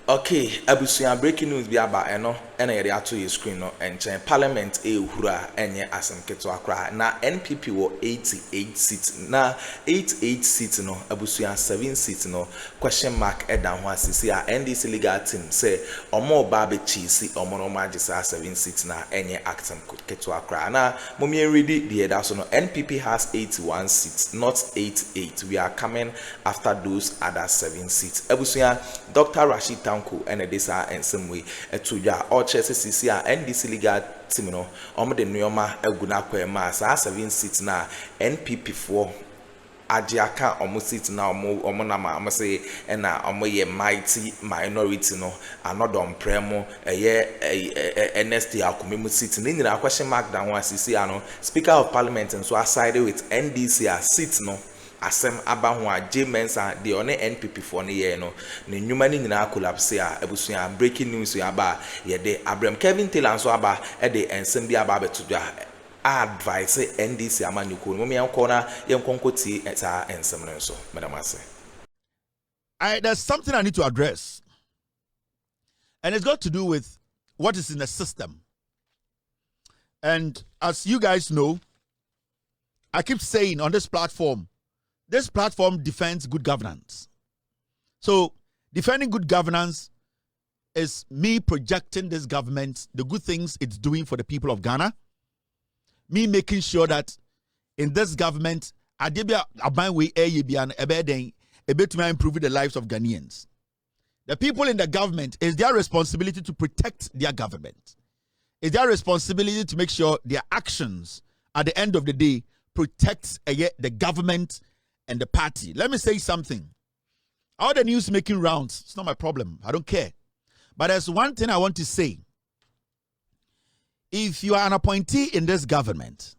Okay, abusuan breaking news bi aba eno na yede ato your screen no enchen parliament ehura enye asem keto akra na NPP wo 88 seats na 88 seats no abusuan 7 seats no question mark eda ho asisi a NDC legal team say omo ba be chisi omo no ma gisa 7 seats na enye asem keto akra na momie ready the eda so no NPP has 81 seats not 88. We are coming after those other 7 seats. Abusuan Dr. Rashid and this are in some way to ya or CC NDC legal team no the Nyoma Eguna Kwema 7 seats na NPP 4 Ajiaka almost seats now omonama I'm say and ye mighty minority no another on premo a year NST Akumimu seats in a question mark down one CC ano Speaker of Parliament and so I sided with NDC seats no asem aba ho a Mensa the one NPP for ne year no ne nyuma ni nyina collapse a ebusuan breaking news aba ye de Abraham Kevin Taylor so aba e de ensem bi aba betudwa advice NDC amanyuko no me yanko na yenkonkoti eta ensem no so madam ase. There's something I need to address, and it's got to do with what is in the system. And as you guys know, I keep saying on this platform defends good governance. So defending good governance is me projecting this government, the good things it's doing for the people of Ghana, me making sure that in this government, Adebia Abanwe Eyebian Ebeden Ebetuma improving the lives of Ghanaians. The people in the government, is their responsibility to protect their government. It's their responsibility to make sure their actions at the end of the day protects the government and the party. Let me say something. All the news making rounds, it's not my problem. I don't care. But there's one thing I want to say. If you are an appointee in this government,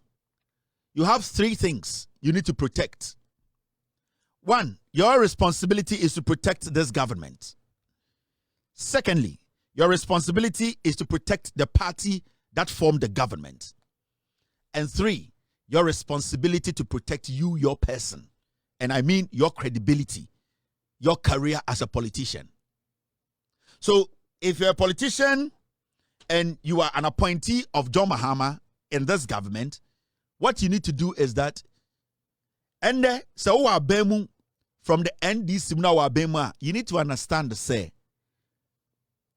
you have 3 things you need to protect. 1, your responsibility is to protect this government. Secondly, your responsibility is to protect the party that formed the government. And 3, your responsibility to protect you, your person. And I mean your credibility, your career as a politician. So if you're a politician and you are an appointee of John Mahama in this government, what you need to do is that, and so from the NDC, you need to understand say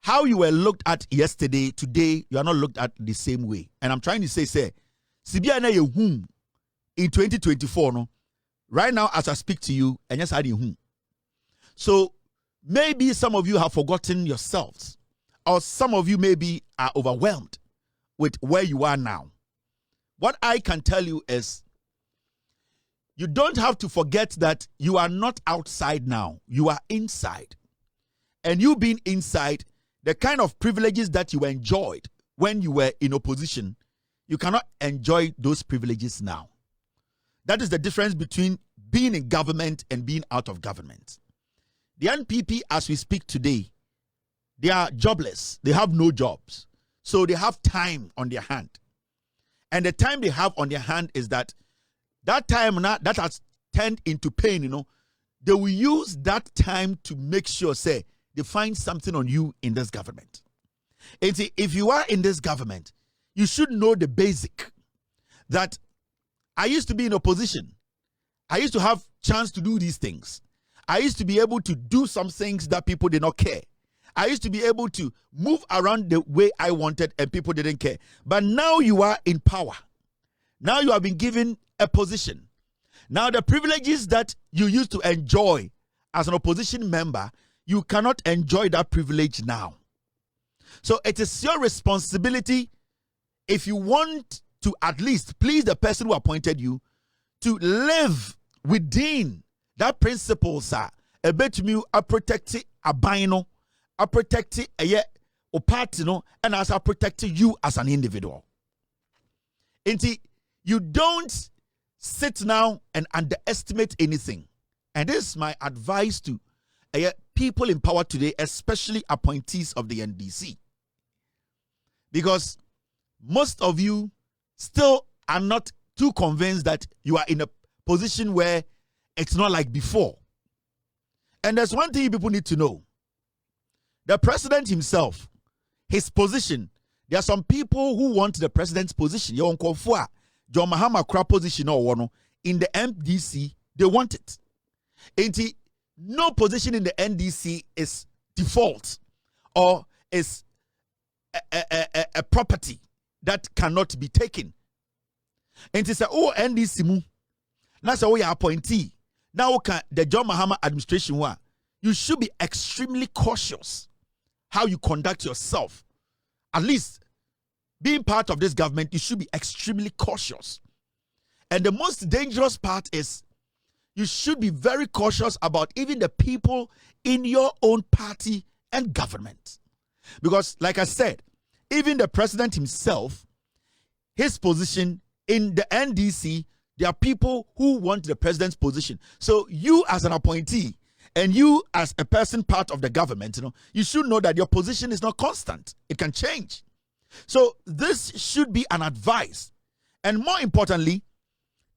how you were looked at yesterday, today, you are not looked at the same way. And I'm trying to say, Sibiana Yehum in 2024, no. Right now, as I speak to you, and yes, I didn't. So maybe some of you have forgotten yourselves, or some of you maybe are overwhelmed with where you are now. What I can tell you is, you don't have to forget that you are not outside now. You are inside. And you being inside, the kind of privileges that you enjoyed when you were in opposition, you cannot enjoy those privileges now. That is the difference between being in government and being out of government. The NPP, as we speak today, they are jobless. They have no jobs. So they have time on their hand. And the time they have on their hand is that time now that has turned into pain, they will use that time to make sure, say, they find something on you in this government. And see, if you are in this government, you should know the basic that I used to be in opposition. I used to have chance to do these things. I used to be able to do some things that people did not care. I used to be able to move around the way I wanted and people didn't care. But now you are in power. Now you have been given a position. Now the privileges that you used to enjoy as an opposition member, you cannot enjoy that privilege now. So it is your responsibility, if you want to at least please the person who appointed you, to live within that principle, sir. A bit me a protect a bino, a protect a party, and as I protect you as an individual. And you don't sit now and underestimate anything. And this is my advice to people in power today, especially appointees of the NDC. Because most of you still are not too convinced that you are in a position where it's not like before. And there's one thing people need to know. The president himself, his position, there are some people who want the president's position. Your Akuffo, John Mahama crap position or one in the NDC, they want it. And no position in the NDC is default or is a property that cannot be taken. And it's a NDC mu. That's how we are appointee. Now the John Mahama administration you should be extremely cautious how you conduct yourself. At least being part of this government, you should be extremely cautious. And the most dangerous part is you should be very cautious about even the people in your own party and government. Because like I said, even the president himself, his position in the NDC, there are people who want the president's position. So you as an appointee and you as a person part of the government, you should know that your position is not constant. It can change. So this should be an advice. And more importantly,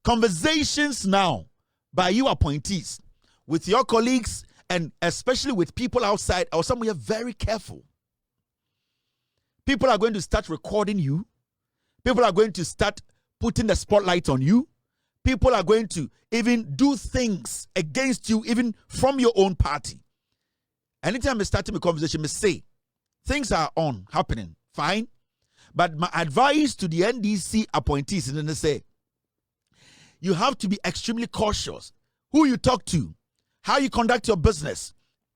conversations now by you appointees with your colleagues and especially with people outside or somewhere, very careful. People are going to start recording you. People are going to start putting the spotlight on you. People are going to even do things against you, even from your own party. Anytime I start a conversation, I say, things are happening, fine. But my advice to the NDC appointees is to say, you have to be extremely cautious. Who you talk to, how you conduct your business,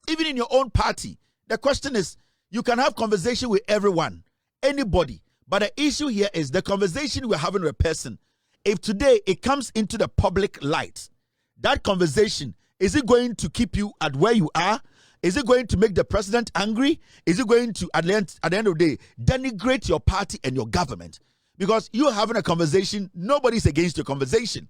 even in your own party. The question is, you can have conversation with everyone, anybody. But the issue here is the conversation we're having with a person. If today it comes into the public light, that conversation, is it going to keep you at where you are? Is it going to make the president angry? Is it going to, at the end of the day, denigrate your party and your government? Because you're having a conversation, nobody's against your conversation.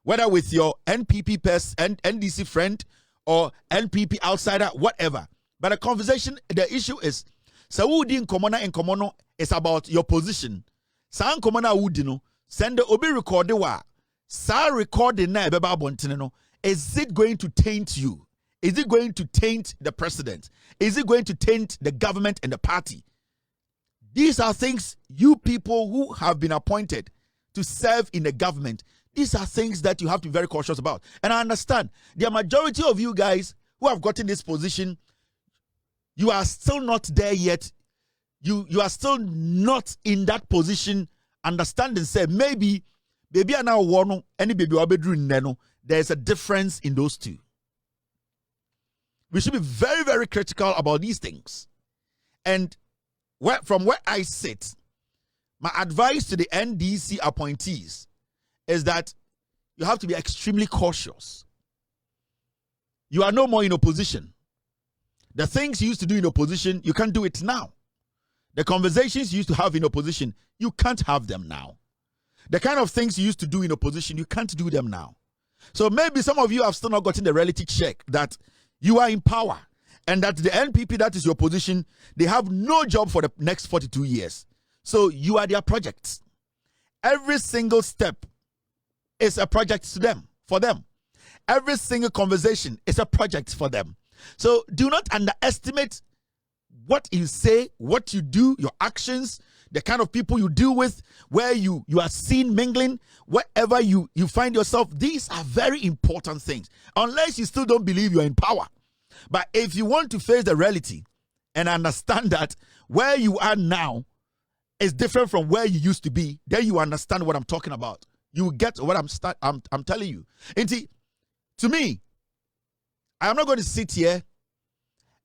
Whether with your NPP person, NDC friend, or NPP outsider, whatever. But the conversation, the issue is, Saudi in Komona and Komono is about your position. San Komona Udino, send the Obi record wa. Sa recording na ebeba bontineno. Is it going to taint you? Is it going to taint the president? Is it going to taint the government and the party? These are things you people who have been appointed to serve in the government, these are things that you have to be very cautious about. And I understand the majority of you guys who have gotten this position, you are still not there yet. You are still not in that position. Understand and say, maybe I now want any baby neno. There's a difference in those two. We should be very, very critical about these things. And from where I sit, my advice to the NDC appointees is that you have to be extremely cautious. You are no more in opposition. The things you used to do in opposition, you can't do it now. The conversations you used to have in opposition, you can't have them now. The kind of things you used to do in opposition, you can't do them now. So maybe some of you have still not gotten the reality check that you are in power and that the NPP, that is your position, they have no job for the next 42 years. So you are their projects. Every single step is a project to them, for them. Every single conversation is a project for them. So do not underestimate what you say, what you do, your actions, the kind of people you deal with, where you are seen mingling, wherever you find yourself. These are very important things. Unless you still don't believe you're in power. But if you want to face the reality and understand that where you are now is different from where you used to be, then you understand what I'm talking about. You will get what I'm telling you. And see, to me, I am not going to sit here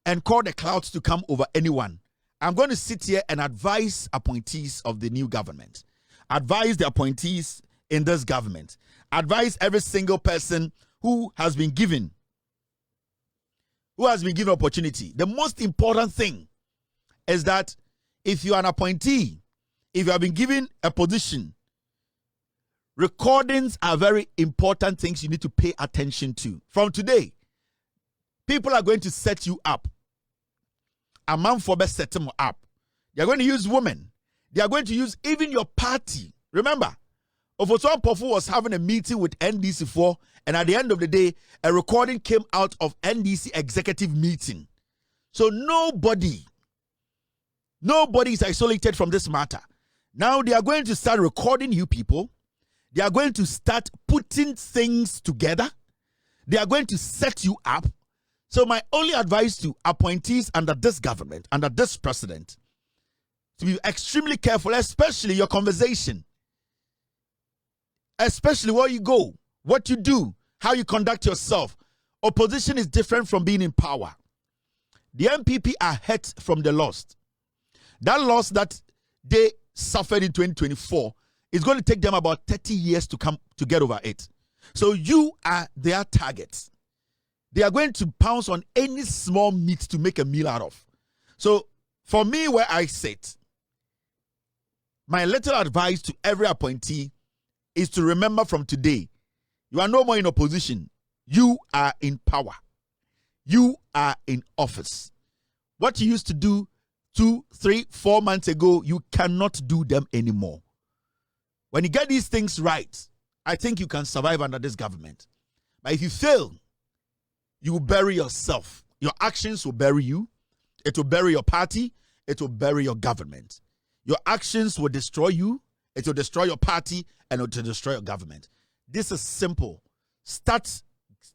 and call the clouds to come over anyone. I'm going to sit here and advise appointees of the new government. Advise the appointees in this government. Advise every single person who has been given opportunity. The most important thing is that if you are an appointee, if you have been given a position, recordings are very important things you need to pay attention to. From today, people are going to set you up. A man for best set them up. They are going to use women. They are going to use even your party. Remember, Ofoso Pofu was having a meeting with NDC4, and at the end of the day, a recording came out of NDC executive meeting. So nobody is isolated from this matter. Now they are going to start recording you people. They are going to start putting things together. They are going to set you up. So my only advice to appointees under this government, under this president, to be extremely careful, especially your conversation, especially where you go, what you do, how you conduct yourself. Opposition is different from being in power. The NPP are hurt from the loss. That loss that they suffered in 2024 is going to take them about 30 years to get over it. So you are their targets. They are going to pounce on any small meat to make a meal out of. So for me, where I sit, my little advice to every appointee is to remember from today, you are no more in opposition. You are in power. You are in office. What you used to do 2, 3, 4 months ago, you cannot do them anymore. When you get these things right, I think you can survive under this government. But if you fail, you will bury yourself. Your actions will bury you. It will bury your party. It will bury your government. Your actions will destroy you. It will destroy your party, and it will destroy your government. This is simple. Start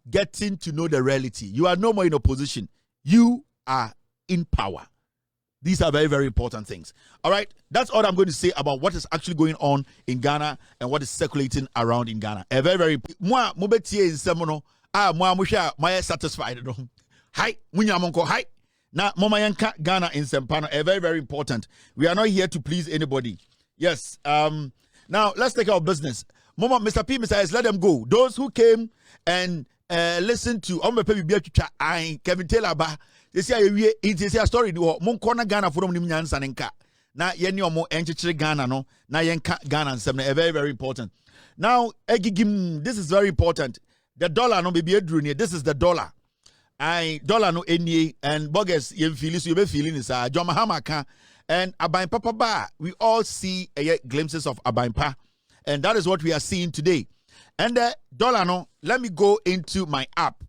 getting to know the reality. You are no more in opposition. You are in power. These are very, very important things. All right, that's all I'm going to say about what is actually going on in Ghana and what is circulating around in Ghana. A very, very satisfied. Hi, hi. Now, Mama Yanka Ghana in Sempano, a very, very important. We are not here to please anybody. Yes. Now let's take our business. Mama, Mr. P, Mr. S, let them go. Those who came and listened to Kevin Taylor ba. They say a story. Mon corner Ghana for them nyansanenka. Na yeni omo enchichire Ghana no. Na yenka Ghana and a very, very important. Now, this is very important. The dollar no baby edruni. This is the dollar. Dollar no any and bogus you be feeling is John Mahama ka and Abain Papa ba. We all see glimpses of Abain Pa, and that is what we are seeing today. And the dollar no. Let me go into my app.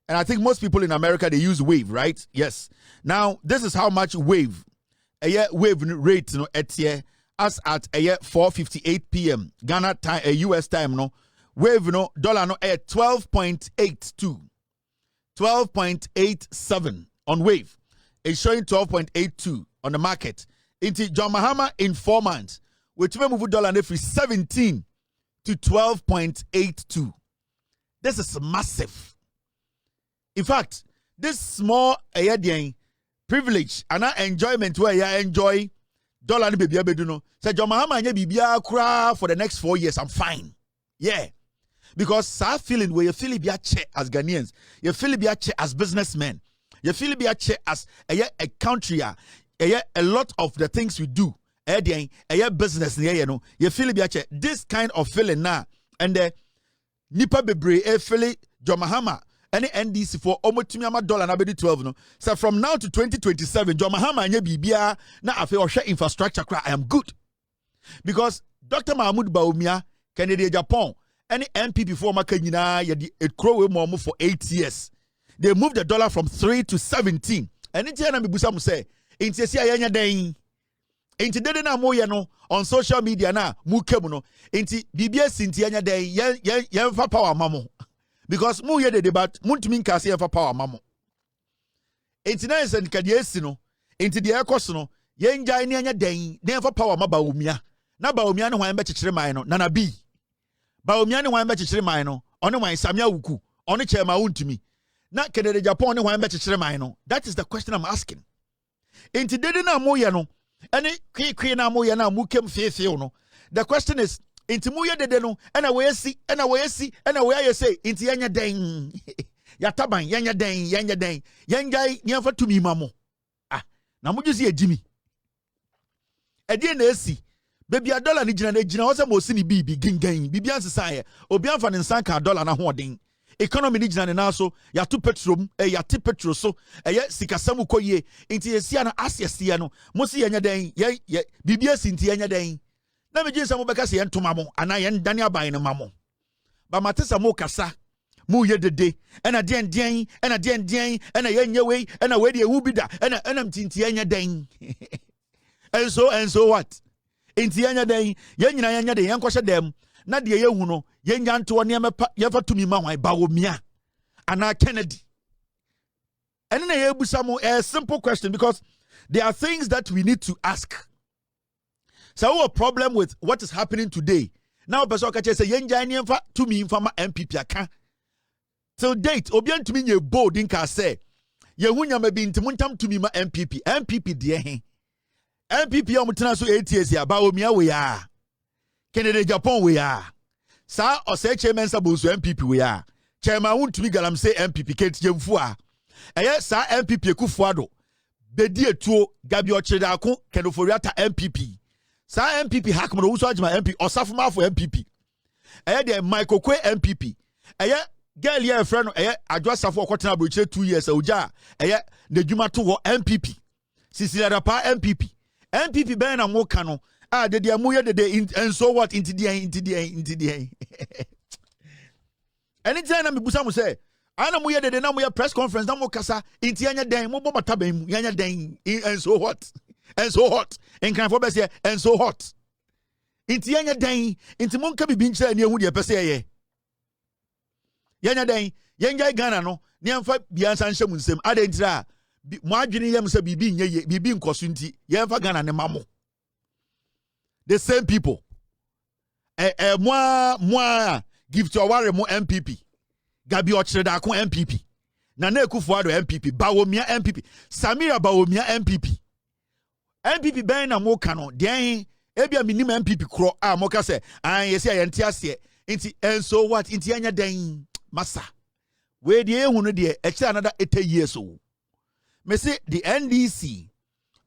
And I think most people in America, they use Wave, right? Yes. Now, this is how much Wave rate, as at 4:58 p.m. Ghana time, US time, Wave, dollar, at 12.82. 12.87 on Wave. It's showing 12.82 on the market. Into John Mahama in 4 months, which may move dollar from 17 to 12.82. This is massive. In fact, this small privilege and enjoyment where you enjoy dollar ni baby abeduno. Say John Mahama anya bibia kura for the next 4 years. I'm fine. Yeah. Because sa feeling where you feel be a che as Ghanaians, you feel be a che as businessmen, you feel be a che as a country, a lot of the things we do, a business, you feel be a che. This kind of feeling now, and the nipa bebre feel John Mahama. Any NDC for almost $12 na bedi 12 no. So from now to 2027, John Mahama anya bibia na afi o share infrastructure cry. I am good. Because Dr. Mahmoud Bawumia, Kennedy Japan, any NPP for makanyina it crow more for 8 years. They moved the dollar from 3 to 17. And it's na mibusa mu say, inti sia yanya den. Inti dede na mo ye no on social media na mu kemu no. Inti bibia sinti yanya den yen fa power mamo. Because mu ye de debate muntumi nka se fa power mamo. Enti na yesen kadiesi no, enti de ekos no, ye njai ne anya den fa power ma Bawumia. Na Bawumia ne hwan be kyekyere man no, na bi. Bawumia ne hwan be kyekyere man no, ono hwan Samia Wuku, ono chema wuntumi. Na Kennedy Japan ne hwan be kyekyere man no. That is the question I'm asking. Enti dede na mo ye no, ene kwi na mo ye na mu kem feefew no. The question is inti mu ye dede no ena we asi say inti yanya den yataban yanya den yangai nyamfa tumi mamo na mo jusi ejimi edi na asi baby a dollar ni gina ho se mo si ni bibi gingan bibi ansesa ye obi anfa ne nsan ka dollar na ho den economy ni gina ne na so ya to petrol ya te petrol so sikasam koye inti esia na asiesia no mo si yanya den bibi asi inti yanya den. Na me jinsa mo beka se yentoma mo ana yen dane aban ne mamo ba matesa mo kasa mu ye dede ena den ena den ena yenye we ena we de wubi da ena mtinti yenya den and so what inti yenya den yenyina yenya den yankoshe dem na de yehu no yenya nto ne mepa yefa tumi ma hwan Bawumia ana Kennedy. And then a simple question, because there are things that we need to ask. So a problem with what is happening today. Now, person can say, "Yenja to me from NPP aka." Till date, obian to me ye bold in ka say, "Yehunya me be intimuntam to me ma NPP. NPP dear he. NPP omutena so 8 years ya. Bawumia we are. Kennedy Japan we are. Sa or say chairman sabusu NPP we are. Chairman won't to me galam say NPP Kate Jemfua. Sa NPP Akuffo Addo. Bedi etuo Gabi Ochedako Kenoforiata NPP. Sa NPP Hakman Uso Ajima MP Osafuma for NPP. De Michael Kwe NPP. Girl here friend Adwa Safo Kotena Broche 2 years oja. The Juma to NPP. Sisi Rapa NPP. NPP ben na mo kano. De dia mo ye de and so what into the anytime na me busa mo say ana mo ye de na mo ye press conference na mo kasa inti anya den mo bo mata ban mu anya den and so hot in kan for be say and so hot inti anya den inti mo nka bibi nkyere na ehu de pese ye yanya den yenja Ghana no ne amfa biansa nhyem nsem adentira mo adwene yem se bibi nye bibi nkoso nti yemfa Ghana ne mamo the same people moi give to aware mo MPP Gabi Ochedako MPP Nana Akuffo Addo MPP Bawumia MPP Samira Bawumia MPP ben na mo kano den ebia minim MPP kro a mo ka se an yesi ayente ase inti and so what inti anya den masa we de ehunu de e another 80 years old me say the NDC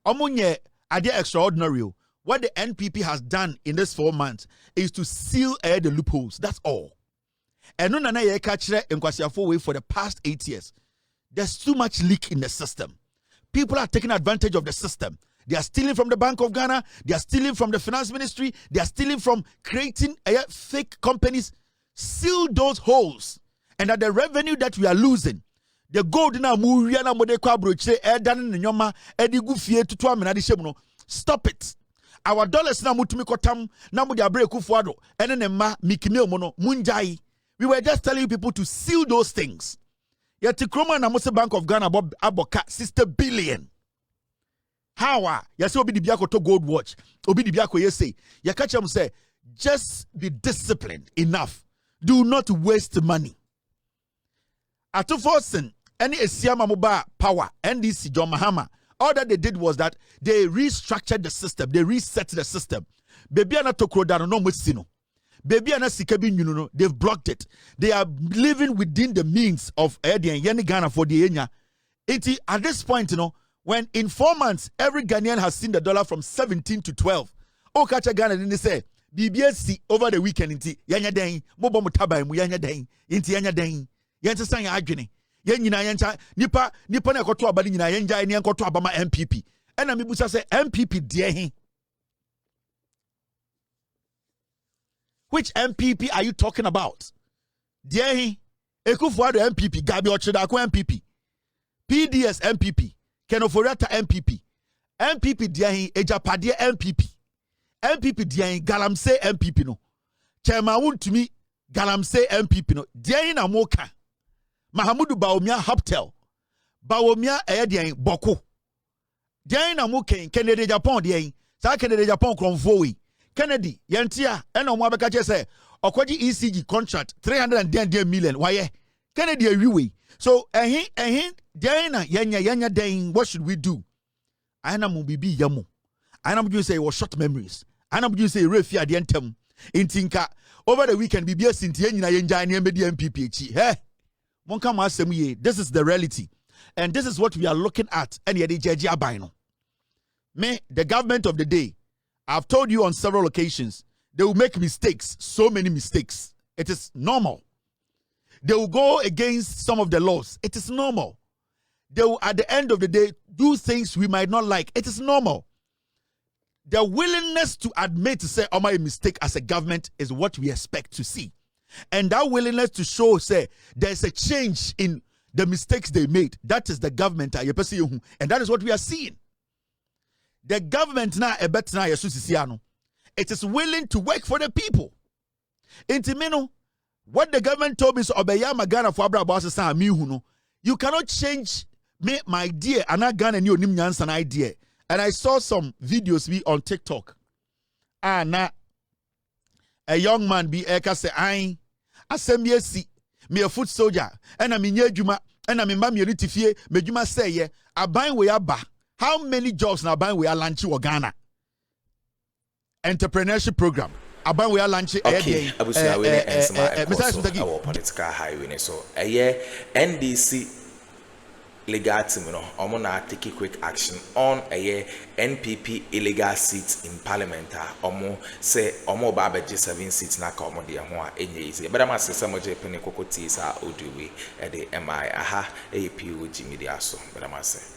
omunye ade extraordinary. What the NPP has done in this 4 months is to seal the loopholes. That's all. And no nana ye kachire enkwasiafo way for the past 8 years. There's too much leak in the system. People are taking advantage of the system. They are stealing from the Bank of Ghana. They are stealing from the Finance Ministry. They are stealing from creating fake companies. Seal those holes. And that the revenue that we are losing, the gold na muria na mode kwa broche edan nyoma edigu fie tutu amena de shemu no, stop it. Our dollars na mutumi kotam na mudi abre Akuffo Addo ene ne ma mikime mo no munjai. We were just telling people to seal those things. Yet Akroma na Mose Bank of Ghana aboka 60 billion. How yes obi di biako to gold watch. Obi di biako yesi. Ya catch them say just be disciplined enough. Do not waste money. Atufosin any esiama moba power NDC John Mahama. All that they did was that they restructured the system. They reset the system. Baby ana tokro dano no musino. Baby ana sikabi nyuno. They've blocked it. They are living within the means of Yen Ghana for the Enya. At this point, when in 4 months every Ghanaian has seen the dollar from 17 to 12. Oh, catch a Ghana didn't say BBSC over the weekend inti yanya den mobo mutaba mu yanya den inti yanya den yenta san ya adwene. Nyina yencha nipa na ekoto abade nyina yenja ne ekoto abama MPP ena mebusa se MPP de he. Which MPP are you talking about? De he Akuffo Addo MPP Gabi Ochedako MPP PDS MPP Kenoforiata MPP de he Ejapade MPP de he Galamsey MPP no Chairman wuntumi Galamsey MPP no de he na moka Mahamudu Bawumia Hoptel. Bawumia Edian Boko. Diana Muken, Kennedy Japan, Dian, Sa Kennedy Japan Kronfowi. Kennedy, Yantia, and on Wabakache say, Okwaji ECG contract, 310 million. Why? Kennedy, we. So, Diana, Yanya, Dane, what should we do? I am Mubibi Yamu. I am you say it was short memories. I am you say Refia Dientem. In Tinka, over the weekend, BBS in Tiana Yanja and MPP. Hey? This is the reality. And this is what we are looking at. And the government of the day, I've told you on several occasions, they will make mistakes, so many mistakes. It is normal. They will go against some of the laws. It is normal. They will, at the end of the day, do things we might not like. It is normal. The willingness to admit to say, oh, my mistake as a government is what we expect to see. And that willingness to show, say, there's a change in the mistakes they made. That is the government. And that is what we are seeing. The government now, it is willing to work for the people. Intimino, what the government told me is Magana for Abra. You cannot change me, my idea, and I got a new an idea. And I saw some videos be on TikTok. Now a young man be eka say I asem me a foot soldier and I mean juma and I mean mam unity fie me juma say ye aban we aba. How many jobs na aban we are launch Ghana? Entrepreneurship program. Aban we are launch okay, abusia we ensema political highway so NDC legal team no omo na take quick action on NPP illegal seats in parliament omo say omo ba beje 7 seats na ka omo de ho a enye easy but am asese mo je pene kokoti sa odiwe e de mi aha POG Media so but am asese